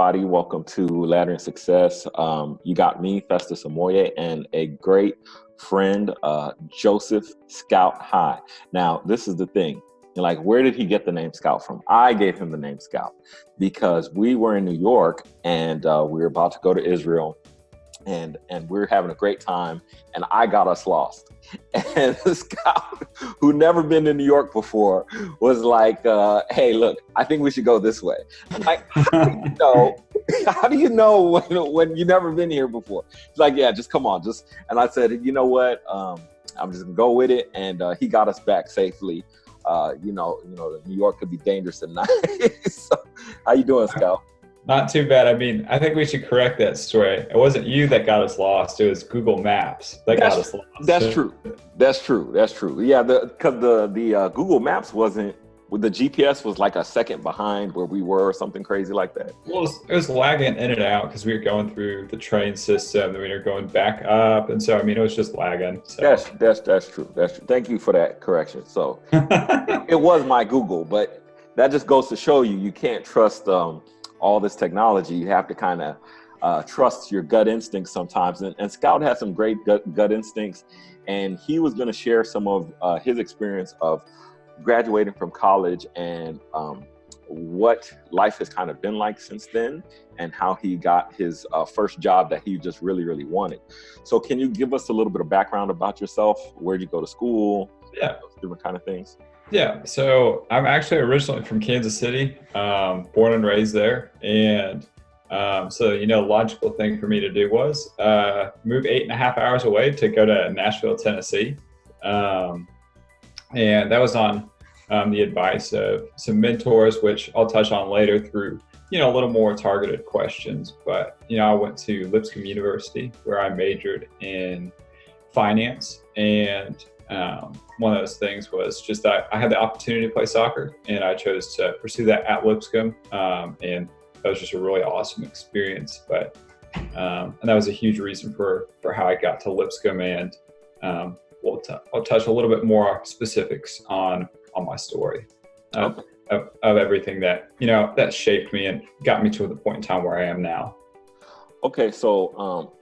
everybody. Welcome to Ladder and Success. You got me, Festus Amoye, and a great friend, Joseph Scout High. Now, this is the thing. Like, where did he get the name Scout from? I gave him the name Scout because we were in New York and we were about to go to Israel. And we were having a great time, and I got us lost. And the Scout, who never been to New York before, was like, "Hey, look, I think we should go this way." I'm like, how do you know? How do you know when you've never been here before? He's like, "Yeah, just come on, just." And I said, "You know what? I'm just gonna go with it." And he got us back safely. You know, New York could be dangerous at night. So, how you doing, Scout? Not too bad. I mean, I think we should correct that story. It wasn't you that got us lost. It was Google Maps that got us lost. That's true. Yeah, because the Google Maps wasn't, with the GPS was like a second behind where we were or something crazy like that. Well, it was lagging in and out because we were going through the train system, then we were going back up. And so, I mean, it was just lagging. So. That's true. Thank you for that correction. So it was my Google, but that just goes to show you can't trust all this technology. You have to kind of trust your gut instincts sometimes. And Scout has some great gut instincts. And he was going to share some of his experience of graduating from college and what life has kind of been like since then and how he got his first job that he just really, really wanted. So can you give us a little bit of background about yourself? Where'd you go to school? Yeah. Those different kind of things. Yeah, so I'm actually originally from Kansas City, born and raised there. And so, the logical thing for me to do was move 8.5 hours away to go to Nashville, Tennessee. And that was on the advice of some mentors, which I'll touch on later through, a little more targeted questions. But, I went to Lipscomb University where I majored in finance. And one of those things was just that I had the opportunity to play soccer, and I chose to pursue that at Lipscomb. And that was just a really awesome experience. But and that was a huge reason for how I got to Lipscomb. And I'll touch a little bit more specifics on my story of everything that that shaped me and got me to the point in time where I am now. Okay, so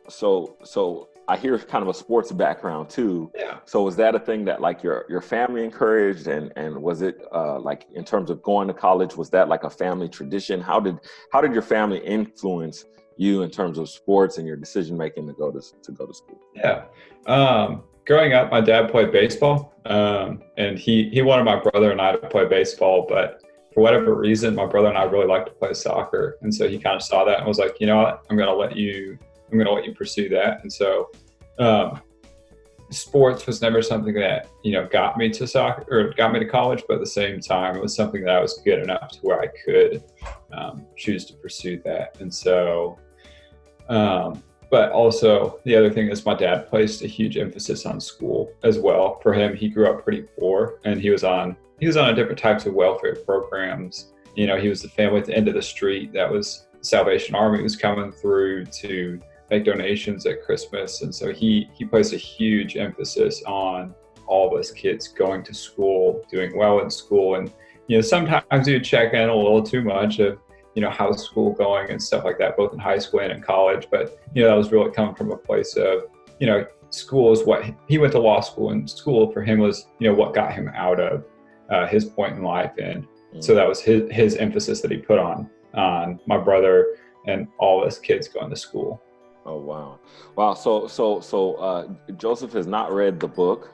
I hear kind of a sports background too. Yeah. So was that a thing that like your family encouraged, and was it like in terms of going to college, was that like a family tradition? How did your family influence you in terms of sports and your decision making to go to school? Yeah. Growing up, my dad played baseball, and he wanted my brother and I to play baseball, but for whatever reason, my brother and I really like to play soccer, and so he kind of saw that and was like, you know what, I'm going to let you pursue that. And so sports was never something that, got me to soccer or got me to college, but at the same time, it was something that I was good enough to where I could choose to pursue that. And so, but also the other thing is my dad placed a huge emphasis on school as well. For him, he grew up pretty poor, and he was on a different types of welfare programs. He was the family at the end of the street that was Salvation Army was coming through to make donations at Christmas. And so he placed a huge emphasis on all of us kids going to school, doing well in school. And, sometimes you check in a little too much of, how's school going and stuff like that, both in high school and in college. But, that was really coming from a place of, school is what he went to law school, and school for him was, what got him out of his point in life. And so that was his emphasis that he put on my brother and all us kids going to school. Oh, wow. So Joseph has not read the book.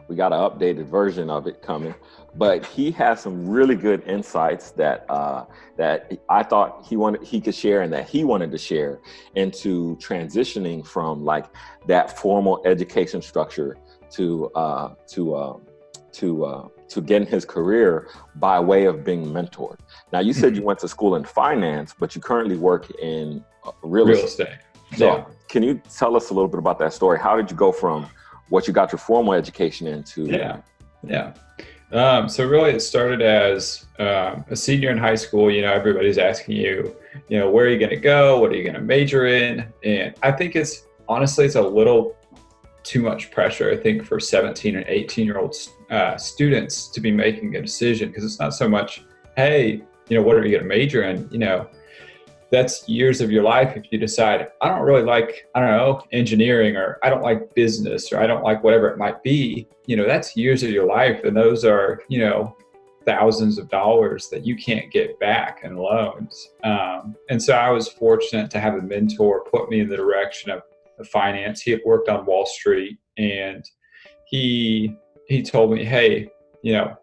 We got an updated version of it coming, but he has some really good insights that I thought he could share and that he wanted to share into transitioning from like that formal education structure to getting his career by way of being mentored. Now, you said you went to school in finance, but you currently work in real estate. So yeah. Can you tell us a little bit about that story? How did you go from what you got your formal education into? Yeah. So really it started as a senior in high school. Everybody's asking you, where are you going to go? What are you going to major in? And I think it's a little too much pressure, I think, for 17 and 18-year-old students to be making a decision, because it's not so much, hey, what are you going to major in? that's years of your life. If you decide, I don't really like, I don't know, engineering, or I don't like business, or I don't like whatever it might be, that's years of your life. And those are, thousands of dollars that you can't get back in loans. And so I was fortunate to have a mentor put me in the direction of finance. He had worked on Wall Street, and he told me, hey, the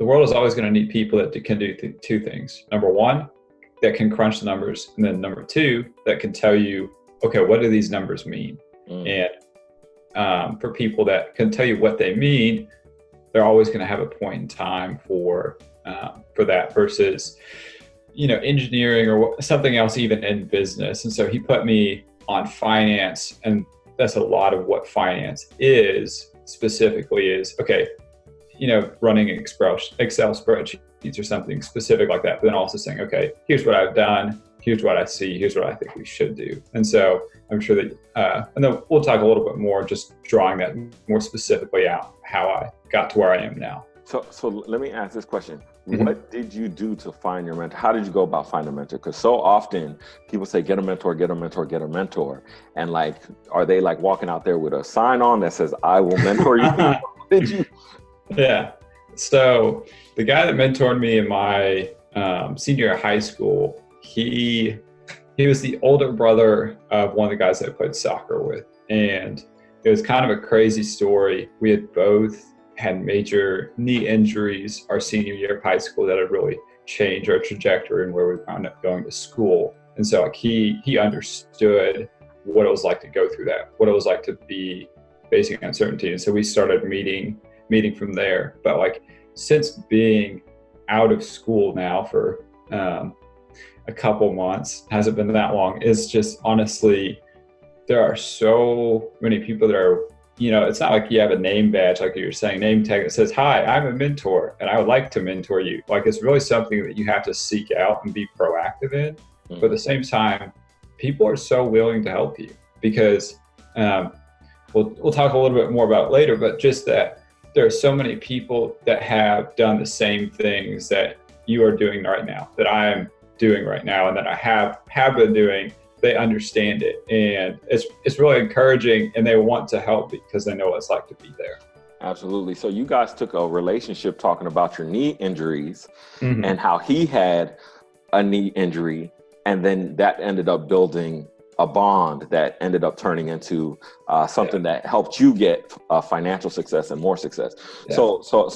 world is always going to need people that can do two things. Number one, that can crunch the numbers. And then number two, that can tell you, okay, what do these numbers mean? And for people that can tell you what they mean, they're always going to have a point in time for that versus, engineering or something else, even in business. And so he put me on finance, and that's a lot of what finance is specifically is, okay, running Excel spreadsheets or something specific like that, but then also saying, okay, here's what I've done, here's what I see, here's what I think we should do. And so I'm sure that, and then we'll talk a little bit more, just drawing that more specifically out, how I got to where I am now. So let me ask this question. What did you do to find your mentor? How did you go about finding a mentor? Because so often people say, get a mentor, get a mentor, get a mentor. And are they walking out there with a sign on that says, I will mentor you? Did you? Yeah. So the guy that mentored me in my senior year of high school, he was the older brother of one of the guys that I played soccer with. And it was kind of a crazy story. We had both had major knee injuries our senior year of high school that had really changed our trajectory and where we wound up going to school. And so he understood what it was like to go through that, what it was like to be facing uncertainty. And so we started meeting from there. But since being out of school now for a couple months, hasn't been that long, it's just honestly, there are so many people that are, it's not like you have a name badge, like you're saying, name tag that says, hi, I'm a mentor and I would like to mentor you. It's really something that you have to seek out and be proactive in. But at the same time, people are so willing to help you because we'll talk a little bit more about it later, but just that there are so many people that have done the same things that you are doing right now, that I am doing right now, and that I have been doing. They understand it, and it's really encouraging, and they want to help because they know what it's like to be there. Absolutely. So you guys took a relationship talking about your knee injuries and how he had a knee injury, and then that ended up building a bond that ended up turning into something that helped you get financial success and more success. Yeah. So